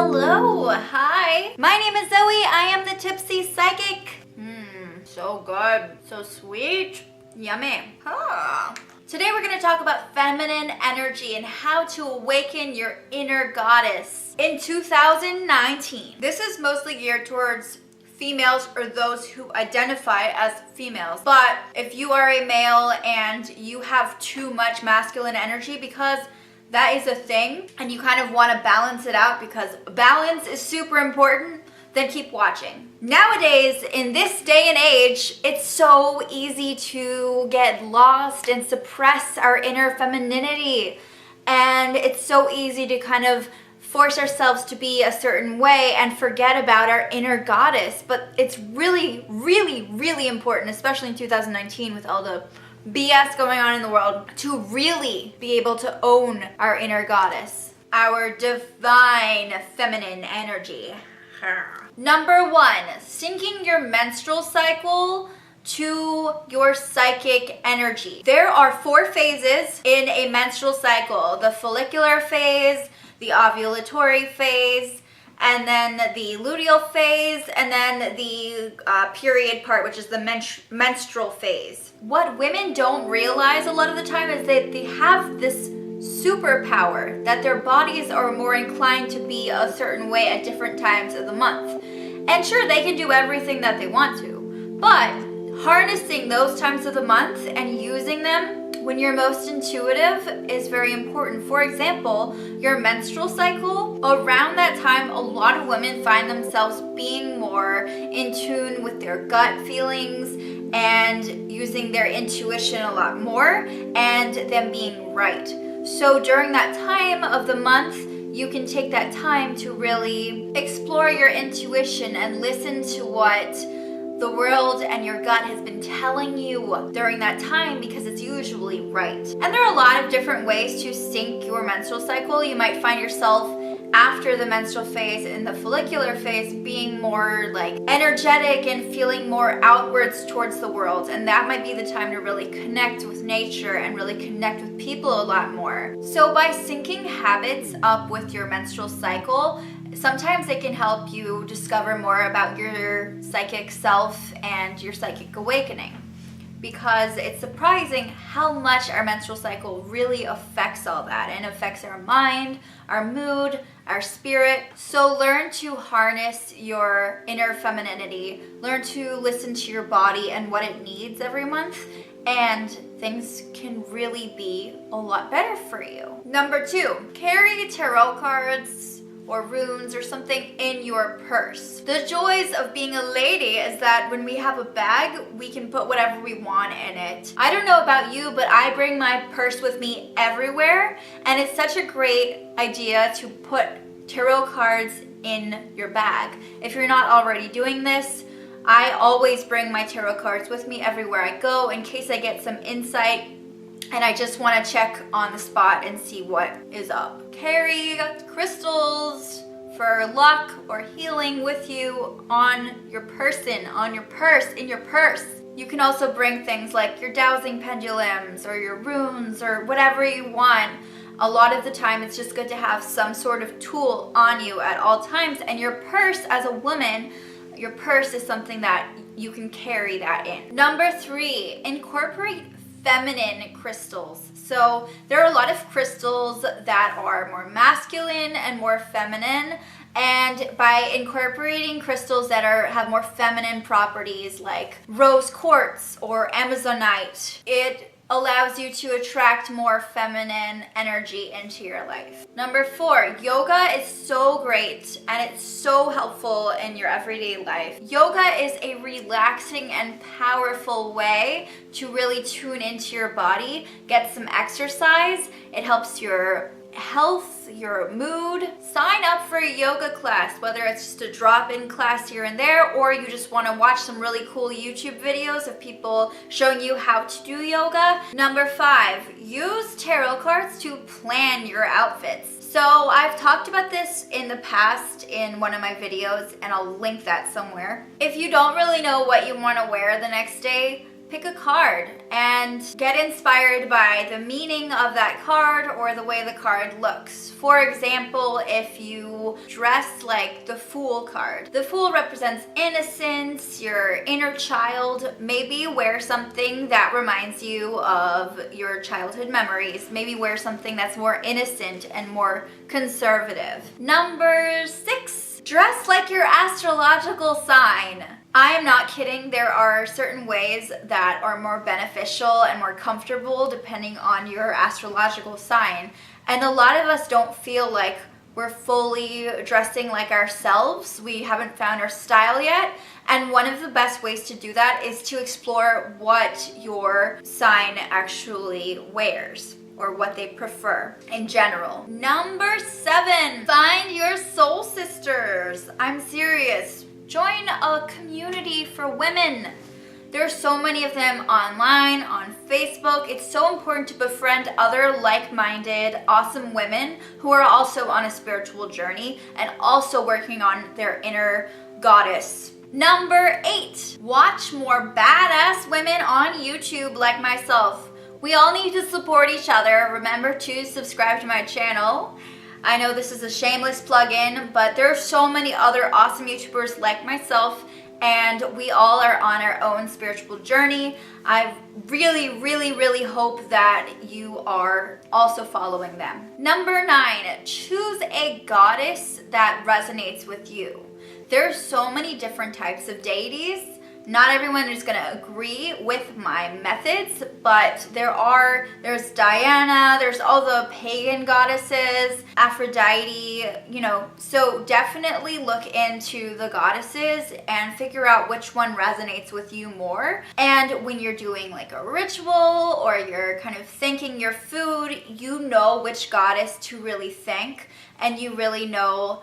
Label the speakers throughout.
Speaker 1: Hello, hi. My name is Zoe. I am the Tipsy Psychic. So good, so sweet, yummy. Today we're going to talk about feminine energy and how to awaken your inner goddess in 2019. This is mostly geared towards females or those who identify as females. But if you are a male and you have too much masculine energy, because that is a thing, and you kind of want to balance it out because balance is super important, then keep watching. Nowadays, in this day and age, it's so easy to get lost and suppress our inner femininity. And it's so easy to kind of force ourselves to be a certain way and forget about our inner goddess. But it's really, really, really important, especially in 2019 with all the BS going on in the world, to really be able to own our inner goddess, our divine feminine energy. Number 1, syncing your menstrual cycle to your psychic energy. There are 4 phases in a menstrual cycle: the follicular phase, the ovulatory phase, and then the luteal phase, and then the period part, which is the menstrual phase. What women don't realize a lot of the time is that they have this superpower, that their bodies are more inclined to be a certain way at different times of the month. And sure, they can do everything that they want to, but harnessing those times of the month and using them when you're most intuitive is very important. For example, your menstrual cycle, around that time, a lot of women find themselves being more in tune with their gut feelings and using their intuition a lot more, and them being right. So during that time of the month, you can take that time to really explore your intuition and listen to what the world and your gut has been telling you during that time, because it's usually right. And there are a lot of different ways to sync your menstrual cycle. You might find yourself after the menstrual phase, in the follicular phase, being more like energetic and feeling more outwards towards the world. And that might be the time to really connect with nature and really connect with people a lot more. So by syncing habits up with your menstrual cycle, sometimes it can help you discover more about your psychic self and your psychic awakening, because it's surprising how much our menstrual cycle really affects all that and affects our mind, our mood, our spirit. So learn to harness your inner femininity, learn to listen to your body and what it needs every month, and things can really be a lot better for you. Number 2, carry tarot cards or runes or something in your purse. The joys of being a lady is that when we have a bag, we can put whatever we want in it. I don't know about you, but I bring my purse with me everywhere, and it's such a great idea to put tarot cards in your bag. If you're not already doing this, I always bring my tarot cards with me everywhere I go in case I get some insight and I just want to check on the spot and see what is up. Carry crystals for luck or healing with you on your person, on your purse, in your purse. You can also bring things like your dowsing pendulums or your runes or whatever you want. A lot of the time, it's just good to have some sort of tool on you at all times. And your purse, as a woman, your purse is something that you can carry that in. Number 3, incorporate feminine crystals. So there are a lot of crystals that are more masculine and more feminine, and by incorporating crystals that have more feminine properties like rose quartz or amazonite, it allows you to attract more feminine energy into your life. Number 4, yoga is so great and it's so helpful in your everyday life. Yoga is a relaxing and powerful way to really tune into your body, get some exercise. It helps your health, your mood. Sign up for a yoga class, whether it's just a drop-in class here and there, or you just want to watch some really cool YouTube videos of people showing you how to do yoga. Number 5, use tarot cards to plan your outfits. So I've talked about this in the past in one of my videos, and I'll link that somewhere. If you don't really know what you want to wear the next day, pick a card and get inspired by the meaning of that card or the way the card looks. For example, if you dress like the Fool card, the Fool represents innocence, your inner child. Maybe wear something that reminds you of your childhood memories. Maybe wear something that's more innocent and more conservative. Number 6, dress like your astrological sign. I am not kidding. There are certain ways that are more beneficial and more comfortable depending on your astrological sign. And a lot of us don't feel like we're fully dressing like ourselves. We haven't found our style yet. And one of the best ways to do that is to explore what your sign actually wears or what they prefer in general. Number 7, find your soul sisters. I'm serious. Join a community for women. There's so many of them online, on Facebook. It's so important to befriend other like-minded, awesome women who are also on a spiritual journey and also working on their inner goddess. Number 8, watch more badass women on YouTube like myself. We all need to support each other. Remember to subscribe to my channel. I know this is a shameless plug-in, but there are so many other awesome YouTubers like myself, and we all are on our own spiritual journey. I really hope that you are also following them. Number 9, choose a goddess that resonates with you. There's so many different types of deities. Not everyone is going to agree with my methods, but there's Diana, there's all the pagan goddesses, Aphrodite, so definitely look into the goddesses and figure out which one resonates with you more. And when you're doing like a ritual or you're kind of thanking your food, you know which goddess to really thank, and you really know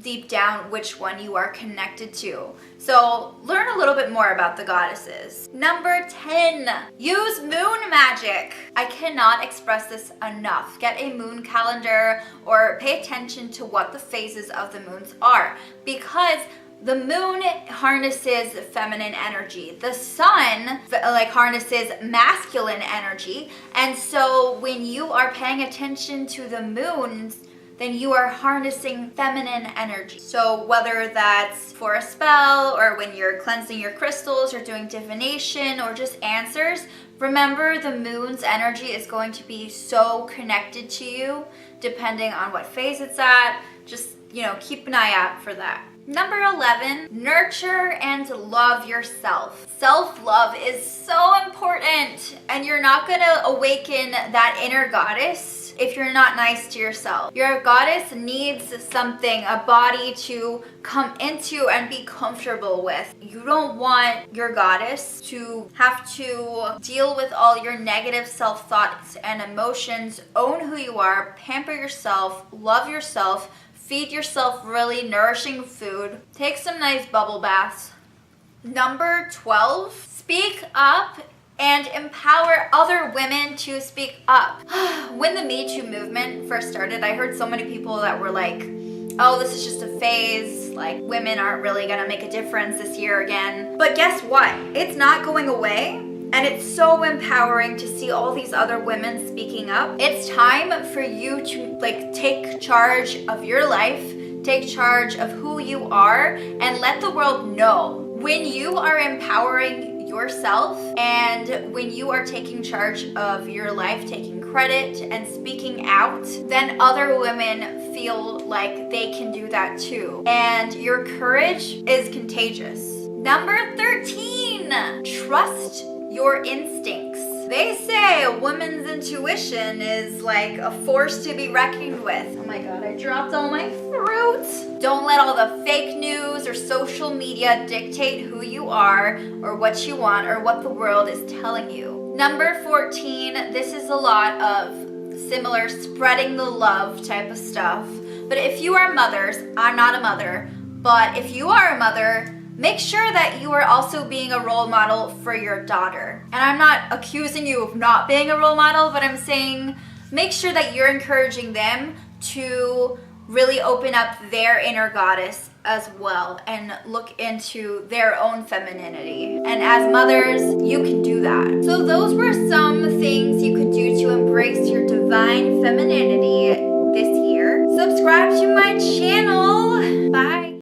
Speaker 1: deep down which one you are connected to. So learn a little bit more about the goddesses. Number 10, use moon magic. I cannot express this enough. Get a moon calendar or pay attention to what the phases of the moons are, because the moon harnesses feminine energy. The sun harnesses masculine energy. And so when you are paying attention to the moons, then you are harnessing feminine energy. So whether that's for a spell or when you're cleansing your crystals or doing divination or just answers, remember the moon's energy is going to be so connected to you depending on what phase it's at. Just, keep an eye out for that. Number 11, nurture and love yourself. Self-love is so important, and you're not gonna awaken that inner goddess if you're not nice to yourself. Your goddess needs something, a body to come into and be comfortable with. You don't want your goddess to have to deal with all your negative self-thoughts and emotions. Own who you are, pamper yourself, love yourself, feed yourself really nourishing food, take some nice bubble baths. Number 12, speak up and empower other women to speak up. When the Me Too movement first started, I heard so many people that were like, oh, this is just a phase, like women aren't really gonna make a difference this year again. But guess what? It's not going away. And it's so empowering to see all these other women speaking up. It's time for you to take charge of your life, take charge of who you are, and let the world know. When you are empowering yourself and when you are taking charge of your life, taking credit and speaking out, then other women feel like they can do that too. And your courage is contagious. Number 13, trust your instincts. They say a woman's intuition is like a force to be reckoned with. Oh my god, I dropped all my fruit. Don't let all the fake news or social media dictate who you are or what you want or what the world is telling you. Number 14, this is a lot of similar spreading the love type of stuff. But if you are mothers, I'm not a mother, but if you are a mother, make sure that you are also being a role model for your daughter. And I'm not accusing you of not being a role model, but I'm saying make sure that you're encouraging them to really open up their inner goddess as well and look into their own femininity. And as mothers, you can do that. So those were some things you could do to embrace your divine femininity this year. Subscribe to my channel